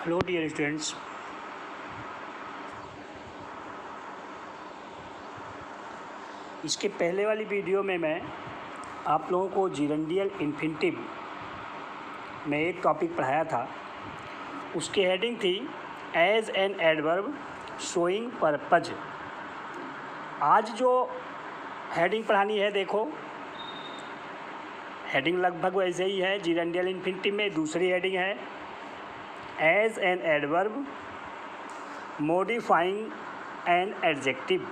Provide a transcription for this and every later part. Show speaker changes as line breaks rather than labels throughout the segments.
Hello dear students, इसके पहले वाली वीडियो में मैं आप लोगों को जिरेंडियल इन्फिनिटिव में एक टॉपिक पढ़ाया था। उसकी हेडिंग थी as an adverb showing purpose. आज जो हेडिंग पढ़ानी है, देखो हेडिंग लगभग वैसे ही है। जिरेंडियल इन्फिनिटिव में दूसरी हेडिंग है as an adverb modifying an adjective.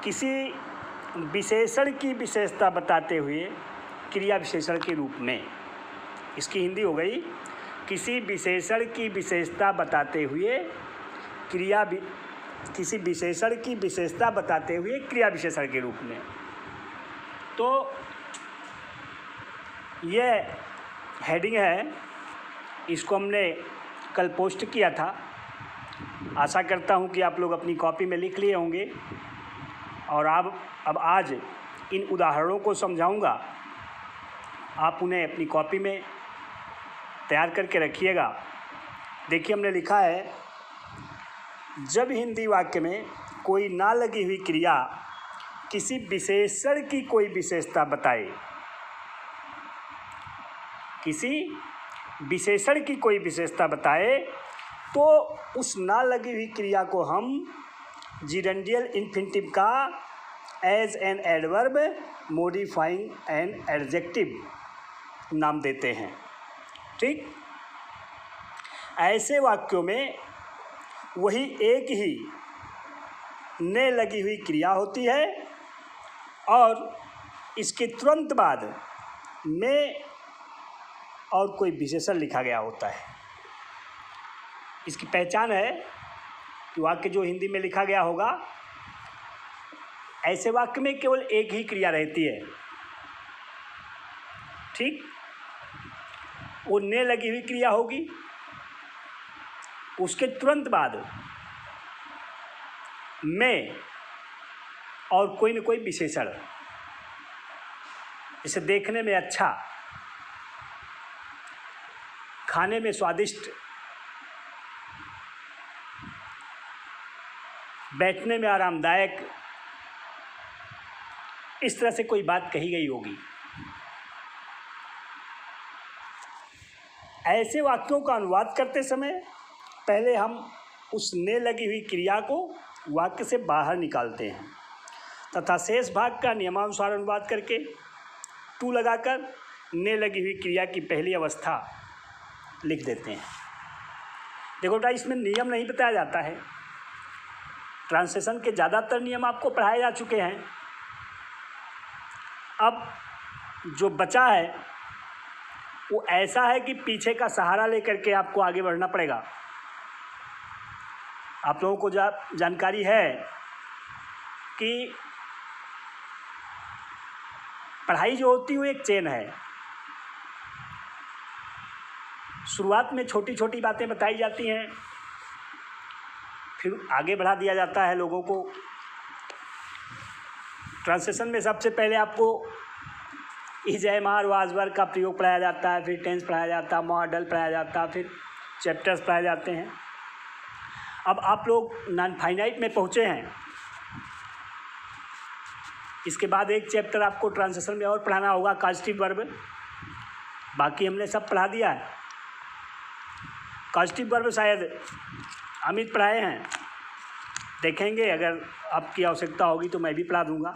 किसी विशेषण की विशेषता बताते हुए क्रिया विशेषण के रूप में। इसकी हिंदी हो गई किसी विशेषण की विशेषता बताते हुए किसी विशेषण की विशेषता बताते हुए क्रिया विशेषण के रूप में। तो यह हेडिंग है, इसको हमने कल पोस्ट किया था। आशा करता हूँ कि आप लोग अपनी कॉपी में लिख लिए होंगे और अब आज इन उदाहरणों को समझाऊंगा। आप उन्हें अपनी कॉपी में तैयार करके रखिएगा। देखिए, हमने लिखा है, जब हिंदी वाक्य में कोई ना लगी हुई क्रिया किसी विशेषण की कोई विशेषता बताए, किसी विशेषण की कोई विशेषता बताए, तो उस ना लगी हुई क्रिया को हम जिरेंडियल इन्फिनिटिव का as an adverb modifying an adjective नाम देते हैं। ठीक, ऐसे वाक्यों में वही एक ही ने लगी हुई क्रिया होती है और इसके तुरंत बाद में और कोई विशेषण लिखा गया होता है। इसकी पहचान है कि वाक्य जो हिंदी में लिखा गया होगा, ऐसे वाक्य में केवल एक ही क्रिया रहती है। ठीक, वो ने लगी हुई क्रिया होगी, उसके तुरंत बाद में और कोई न कोई विशेषण। इसे देखने में अच्छा, खाने में स्वादिष्ट, बैठने में आरामदायक, इस तरह से कोई बात कही गई होगी। ऐसे वाक्यों का अनुवाद करते समय पहले हम उस ने लगी हुई क्रिया को वाक्य से बाहर निकालते हैं तथा शेष भाग का नियमानुसार अनुवाद करके टू लगाकर ने लगी हुई क्रिया की पहली अवस्था लिख देते हैं। देखो बेटा, इसमें नियम नहीं बताया जाता है। ट्रांसलेशन के ज़्यादातर नियम आपको पढ़ाए जा चुके हैं। अब जो बचा है वो ऐसा है कि पीछे का सहारा लेकर के आपको आगे बढ़ना पड़ेगा। आप लोगों को जानकारी है कि पढ़ाई जो होती है वो एक चेन है। शुरुआत में छोटी छोटी बातें बताई जाती हैं, फिर आगे बढ़ा दिया जाता है लोगों को। ट्रांसलेशन में सबसे पहले आपको इज, एम, आर, वाज, वर का प्रयोग पढ़ाया जाता है, फिर टेंस पढ़ाया जाता है, मॉडल पढ़ाया जाता है, फिर चैप्टर्स पढ़ाए जाते हैं। अब आप लोग नॉन फाइनाइट में पहुँचे हैं। इसके बाद एक चैप्टर आपको ट्रांसलेशन में और पढ़ाना होगा, कॉजेटिव वर्ब। बाकी हमने सब पढ़ा दिया है। कॉजेटिव वर्ब शायद अमित पढ़ाए हैं, देखेंगे, अगर आपकी आवश्यकता होगी तो मैं भी पढ़ा दूंगा।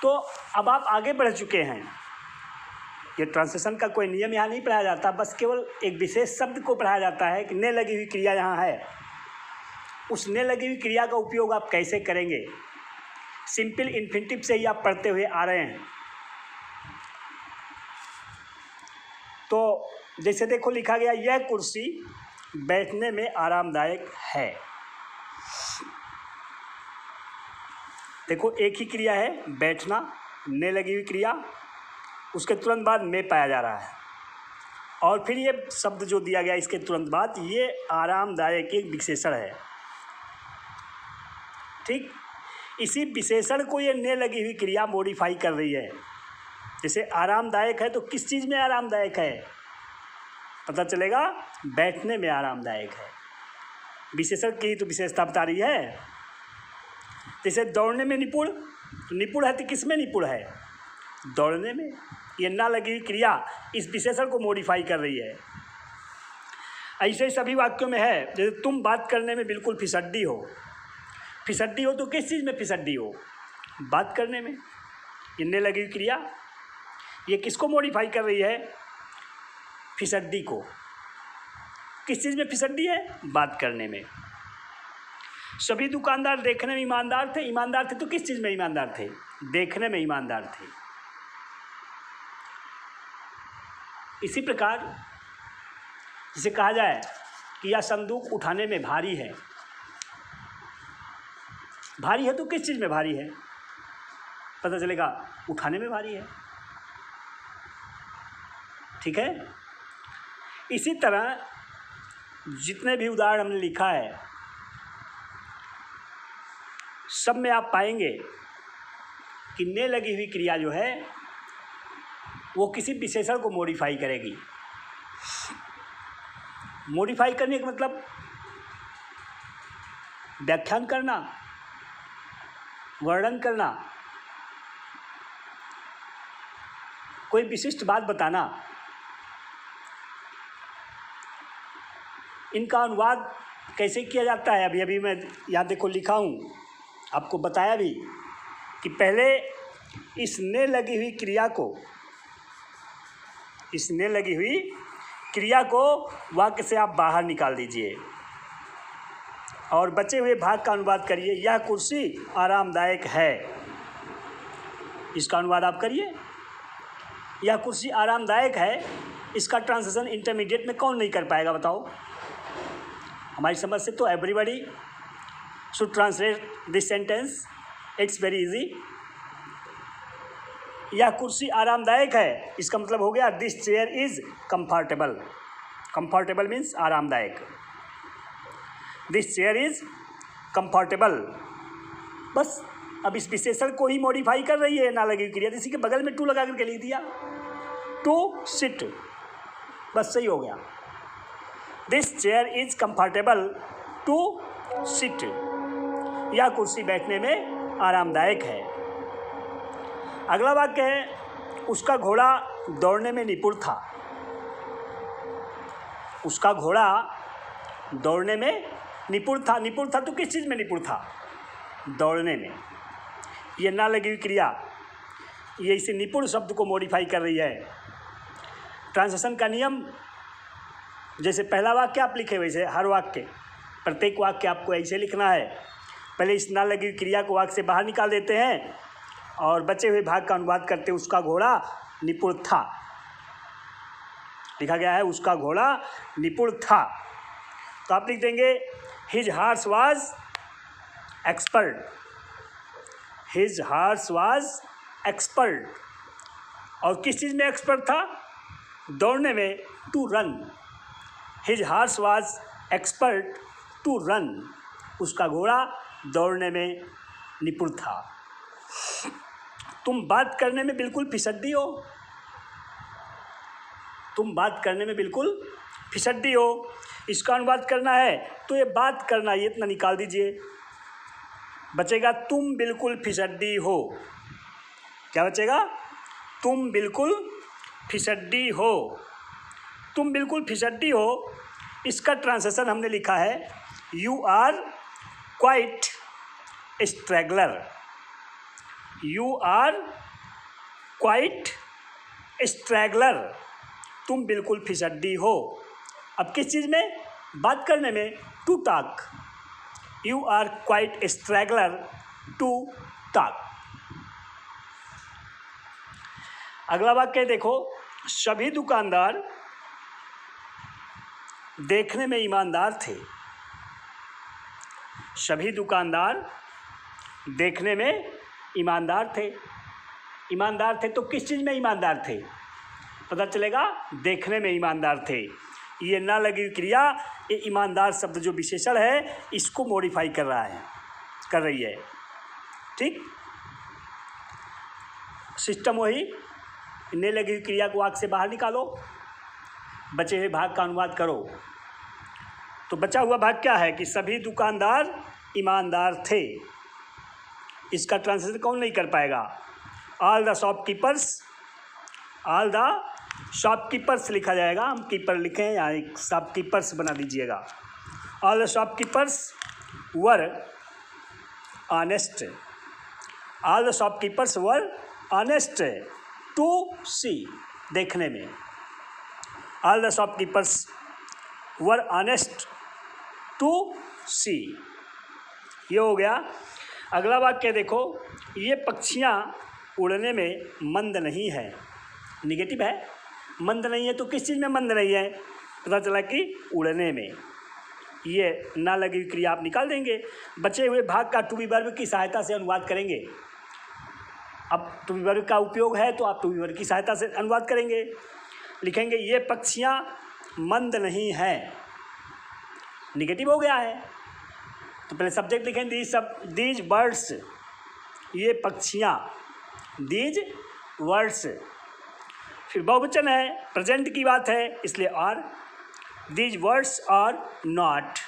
तो अब आप आगे बढ़ चुके हैं। ये ट्रांसलेशन का कोई नियम यहाँ नहीं पढ़ाया जाता, बस केवल एक विशेष शब्द को पढ़ाया जाता है कि ने लगी हुई क्रिया यहाँ है। उस ने लगी हुई क्रिया का उपयोग आप कैसे करेंगे, सिंपल इन्फिनिटिव से ही आप पढ़ते हुए आ रहे हैं। तो जैसे देखो, लिखा गया, यह कुर्सी बैठने में आरामदायक है। देखो, एक ही क्रिया है, बैठना, ने लगी हुई क्रिया, उसके तुरंत बाद में पाया जा रहा है और फिर ये शब्द जो दिया गया इसके तुरंत बाद, ये आरामदायक एक विशेषण है। ठीक, इसी विशेषण को ये ने लगी हुई क्रिया मॉडिफाई कर रही है। जैसे आरामदायक है तो किस चीज़ में आरामदायक है? पता चलेगा बैठने में आरामदायक है। विशेषण की ही तो विशेषता बता रही है। जैसे दौड़ने में निपुण, तो निपुण है तो किस में निपुण है? दौड़ने में। ये ना लगी हुई क्रिया इस विशेषण को मॉडिफाई कर रही है। ऐसे ही सभी वाक्यों में है। जैसे तुम बात करने में बिल्कुल फिसड्डी हो। फिसड्डी हो तो किस चीज़ में फिसड्डी हो? बात करने में। ये ने लगी हुई क्रिया ये किसको मॉडिफाई कर रही है? फिसड्डी को। किस चीज़ में फिसड्डी है? बात करने में। सभी दुकानदार देखने में ईमानदार थे। ईमानदार थे तो किस चीज़ में ईमानदार थे? देखने में ईमानदार थे। इसी प्रकार जिसे कहा जाए कि यह संदूक उठाने में भारी है। भारी है तो किस चीज़ में भारी है? पता चलेगा उठाने में भारी है। ठीक है। इसी तरह जितने भी उदाहरण हमने लिखा है सब में आप पाएंगे कि ने लगी हुई क्रिया जो है वो किसी विशेषण को मॉडिफाई करेगी। मॉडिफाई करने का मतलब व्याख्यान करना, वर्णन करना, कोई विशिष्ट बात बताना। इनका अनुवाद कैसे किया जाता है अभी अभी मैं यहाँ देखो लिखा हूँ, आपको बताया भी कि पहले इस ने लगी हुई क्रिया को वाक्य से आप बाहर निकाल दीजिए और बचे हुए भाग का अनुवाद करिए। यह कुर्सी आरामदायक है। इसका अनुवाद आप करिए। यह कुर्सी आरामदायक है। इसका ट्रांसलेशन इंटरमीडिएट में कौन नहीं कर पाएगा बताओ? हमारी समझ से तो everybody should translate this sentence. It's very easy. यह कुर्सी आरामदायक है, इसका मतलब हो गया this chair is comfortable. Comfortable means आरामदायक। This chair is comfortable. बस अब इस विशेषण को ही मॉडिफाई कर रही है ना लगी क्रिया। इसी के बगल में टू लगा करके लिख दिया, टू सिट, बस सही हो गया। This chair is comfortable to sit. यह कुर्सी बैठने में आरामदायक है। अगला वाक्य है उसका घोड़ा दौड़ने में निपुण था। उसका घोड़ा दौड़ने में निपुण था। निपुण था तो किस चीज़ में निपुण था? दौड़ने में। ये ना लगी हुई क्रिया ये इसे निपुण शब्द को मॉडिफाई कर रही है। ट्रांसलेशन का नियम जैसे पहला वाक्य आप लिखे वैसे हर वाक्य, प्रत्येक वाक्य आपको ऐसे लिखना है। पहले इस ना लगी हुई क्रिया को वाक्य से बाहर निकाल देते हैं और बचे हुए भाग का अनुवाद करते हैं। उसका घोड़ा निपुण था, लिखा गया है उसका घोड़ा निपुण था। तो आप लिख देंगे his horse was expert. His horse was expert. और किस चीज़ में एक्सपर्ट था? दौड़ने में, to run. His horse was expert to run. उसका घोड़ा दौड़ने में निपुण था। तुम बात करने में बिल्कुल फिसड्डी हो। तुम बात करने में बिल्कुल फिसड्डी हो। इसका अनुवाद करना है तो ये बात करना ये इतना निकाल दीजिए, बचेगा तुम बिल्कुल फिसड्डी हो। क्या बचेगा? तुम बिल्कुल फिसड्डी हो। तुम बिल्कुल फिसड्डी हो, इसका ट्रांसलेशन हमने लिखा है you are quite straggler. You are quite straggler. तुम बिल्कुल फिसड्डी हो। अब किस चीज़ में? बात करने में, to talk. You are quite straggler to talk. अगला वाक्य देखो, सभी दुकानदार देखने में ईमानदार थे। सभी दुकानदार देखने में ईमानदार थे। ईमानदार थे तो किस चीज़ में ईमानदार थे? पता चलेगा देखने में ईमानदार थे। ये ना लगी हुई क्रिया ये ईमानदार शब्द जो विशेषण है इसको मॉडिफाई कर रही है। ठीक, सिस्टम वही, ने लगी हुई क्रिया को वाक्य से बाहर निकालो, बचे हुए भाग का अनुवाद करो। तो बचा हुआ भाग क्या है कि सभी दुकानदार ईमानदार थे। इसका ट्रांसलेशन कौन नहीं कर पाएगा? ऑल द शॉपकीपर्स लिखा जाएगा, हम कीपर लिखें या एक शॉपकीपर्स बना दीजिएगा। All the shopkeepers were honest. All the shopkeepers were honest to see, देखने में। All the shopkeepers were honest to see, ये हो गया। अगला वाक्य देखो, ये पक्षियाँ उड़ने में मंद नहीं है। निगेटिव है, मंद नहीं है तो किस चीज़ में मंद नहीं है? पता चला कि उड़ने में। ये ना लगी हुई क्रिया आप निकाल देंगे। बचे हुए भाग का टू बी वर्ब की सहायता से अनुवाद करेंगे। अब टू बी वर्ब का उपयोग है तो आप टू बी वर्ब की सहायता से अनुवाद करेंगे। लिखेंगे ये पक्षियाँ मंद नहीं हैं, निगेटिव हो गया है तो पहले सब्जेक्ट लिखें दीज बर्ड्स, ये पक्षियाँ, दीज वर्ड्स। फिर बहुवचन है, प्रेजेंट की बात है इसलिए are, these words are not.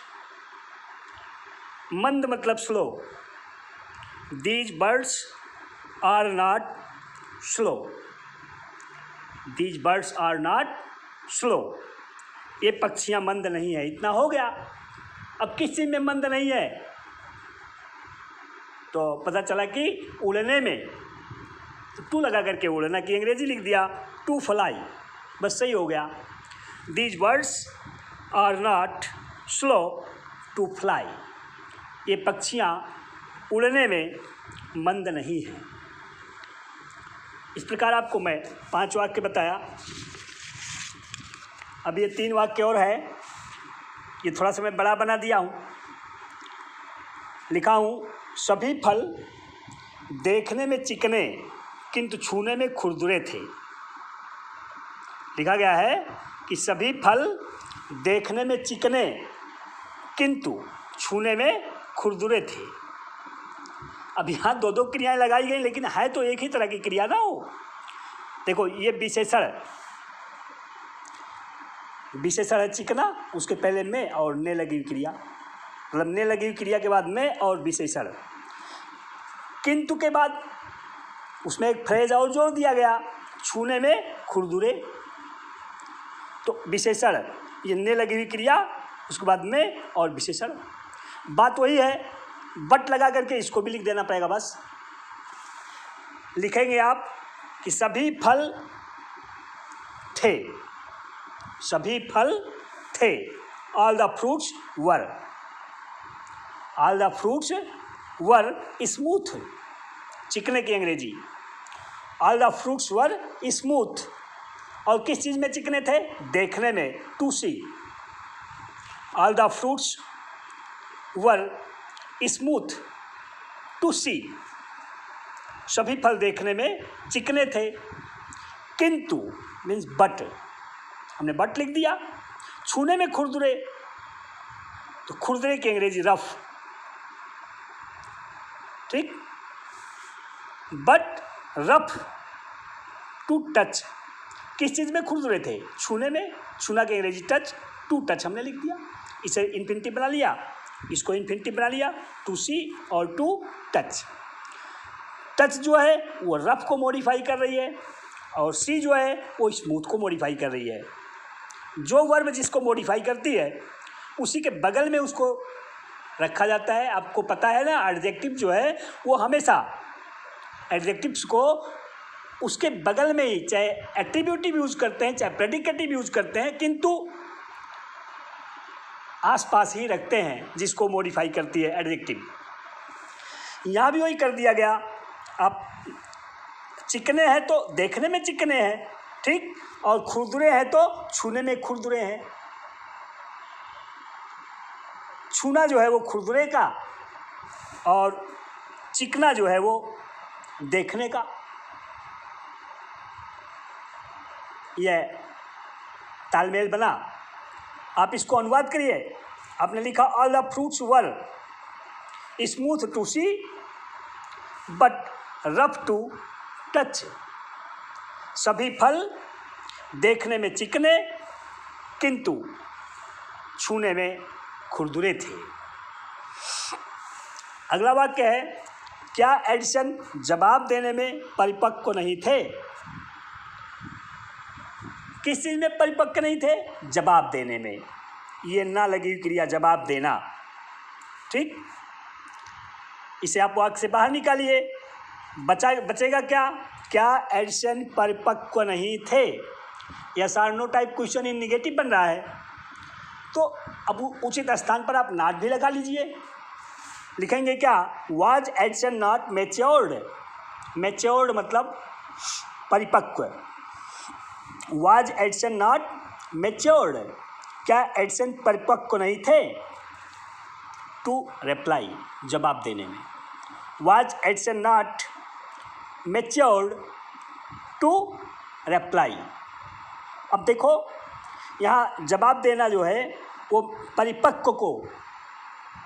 मंद मतलब slow, these birds are not slow, these birds are not slow. ये पक्षियाँ मंद नहीं है, इतना हो गया। अब किस चीज़ में मंद नहीं है? तो पता चला कि उड़ने में, तो टू लगा करके उड़ना की अंग्रेजी लिख दिया, टू फ्लाई, बस सही हो गया। These birds are not slow to fly, ये पक्षियाँ उड़ने में मंद नहीं हैं। इस प्रकार आपको मैं 5 वाक्य बताया। अब ये 3 वाक्य और है, ये थोड़ा सा मैं बड़ा बना दिया हूँ। लिखा हूँ सभी फल देखने में चिकने किंतु छूने में खुरदुरे थे। लिखा गया है कि सभी फल देखने में चिकने किंतु छूने में खुरदुरे थे। अब यहाँ 2 क्रियाएं लगाई गई, लेकिन है तो एक ही तरह की क्रिया ना हो। देखो ये विशेषण है चिकना, उसके पहले में और ने लगी हुई क्रिया, मतलब ने लगी हुई क्रिया के बाद में और विशेषण। किंतु के बाद उसमें एक फ्रेज और जोड़ दिया गया, छूने में खुरदुरे। तो विशेषण, ये ने लगी हुई क्रिया, उसके बाद में और विशेषण। बात वही है, बट लगा करके इसको भी लिख देना पड़ेगा। बस लिखेंगे आप कि सभी फल थे, सभी फल थे। All the fruits were, all the fruits were smooth, चिकने की अंग्रेजी। All the fruits were smooth, और किस चीज़ में चिकने थे? देखने में, to see. All the fruits were smooth to see, सभी फल देखने में चिकने थे। किंतु मीन्स बट, हमने बट लिख दिया। छूने में खुरदुरे, तो खुरदुरे की अंग्रेजी रफ, ठीक। बट रफ टू टच, किस चीज़ में खुरदुरे थे? छूने में, छूना की अंग्रेजी टच, टू टच हमने लिख दिया। इसे इन्फिनिटिव बना लिया, इसको इन्फिनिटिव बना लिया, टू सी और टू टच। टच जो है वो रफ को मॉडिफाई कर रही है और सी जो है वो स्मूथ को मॉडिफाई कर रही है। जो वर्ब जिसको मॉडिफाई करती है उसी के बगल में उसको रखा जाता है। आपको पता है ना, एडजेक्टिव जो है वो हमेशा एडजेक्टिव्स को उसके बगल में ही, चाहे एट्रीब्यूटिव यूज़ करते हैं चाहे प्रेडिकेटिव यूज़ करते हैं, किंतु आसपास ही रखते हैं जिसको मॉडिफाई करती है एडजेक्टिव। यहाँ भी वही कर दिया गया। आप चिकने हैं तो देखने में चिकने हैं, ठीक, और खुरदुरे हैं तो छूने में खुरदुरे हैं। छूना जो है वो खुरदुरे का और चिकना जो है वो देखने का। यह तालमेल बना। आप इसको अनुवाद करिए। आपने लिखा all the fruits were smooth to see but rough to touch, सभी फल देखने में चिकने किंतु छूने में खुरदुरे थे। अगला वाक्य है, क्या एडिसन जवाब देने में परिपक्व नहीं थे? किस चीज़ में परिपक्व नहीं थे? जवाब देने में। ये ना लगी हुई क्रिया जवाब देना, ठीक। इसे आप वाक्य से बाहर निकालिए। बचेगा क्या? क्या एडिसन परिपक्व नहीं थे? यस और no type question in negative बन रहा है, तो अब उचित स्थान पर आप नॉट भी लगा लीजिए। लिखेंगे क्या? Was Edison not matured? Matured मतलब परिपक्व। Was Edison not matured? क्या एडिसन परिपक्व नहीं थे? टू रिप्लाई, जवाब देने में। Was Edison not matured to reply. अब देखो यहाँ जवाब देना जो है वो परिपक्व को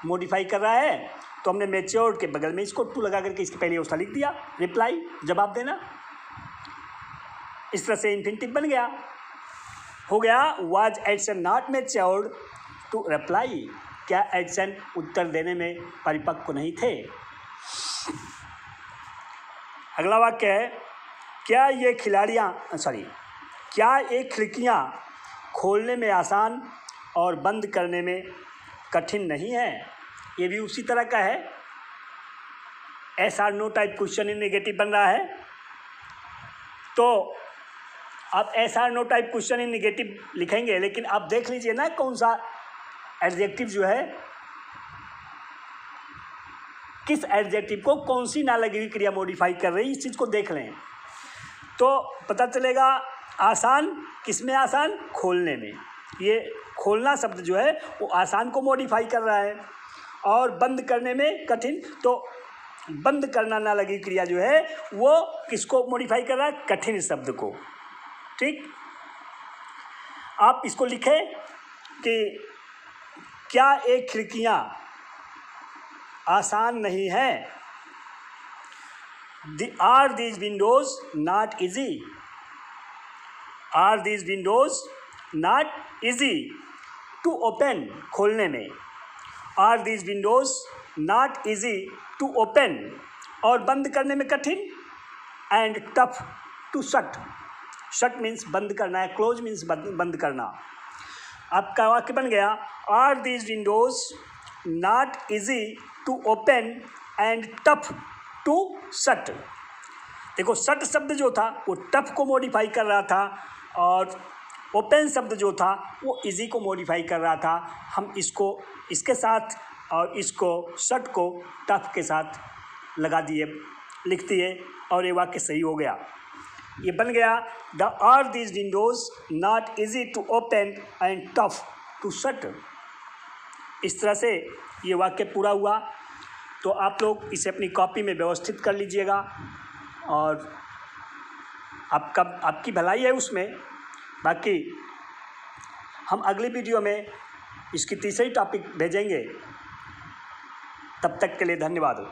मॉडिफाई कर रहा है, तो हमने मैच्योर्ड के बगल में इसको टू लगा करके इसके पहले उसका लिख दिया, रिप्लाई जवाब देना। इस तरह से इन्फिनिटिव बन गया, हो गया was Edison not matured to reply? क्या एडिसन उत्तर देने में परिपक्व नहीं थे? अगला वाक्य है, क्या ये खिड़कियाँ खोलने में आसान और बंद करने में कठिन नहीं है? ये भी उसी तरह का है, yes or no type question in negative बन रहा है। तो आप yes or no type question in negative लिखेंगे, लेकिन आप देख लीजिए ना कौन सा एडजेक्टिव जो है, किस एडजेक्टिव को कौन सी ना लगी हुई क्रिया मॉडिफाई कर रही है, इस चीज़ को देख लें तो पता चलेगा। आसान किस में? आसान खोलने में। ये खोलना शब्द जो है वो आसान को मॉडिफाई कर रहा है, और बंद करने में कठिन, तो बंद करना ना लगी क्रिया जो है वो किसको मॉडिफाई कर रहा है? कठिन शब्द को, ठीक। आप इसको लिखें कि क्या ये खिड़कियाँ आसान नहीं है? Are these windows not easy? Are these windows not easy to open? खोलने में। Are these windows not easy to open? और बंद करने में कठिन। And tough to shut? Shut means बंद करना है, क्लोज मीन्स बंद करना। आपका वाक्य बन गया, are these windows not easy to open and tough to shut? देखो शट शब्द जो था वो टफ को मॉडिफाई कर रहा था, और ओपन शब्द जो था वो इजी को मॉडिफाई कर रहा था। हम इसको इसके साथ और इसको शट को टफ के साथ लगा दिए, लिख दिए, और ये वाक्य सही हो गया। ये बन गया, the are these windows not easy to open and tough to shut. इस तरह से ये वाक्य पूरा हुआ। तो आप लोग इसे अपनी कॉपी में व्यवस्थित कर लीजिएगा, और आपकी भलाई है उसमें। बाकी हम अगली वीडियो में इसकी तीसरी टॉपिक भेजेंगे। तब तक के लिए धन्यवाद।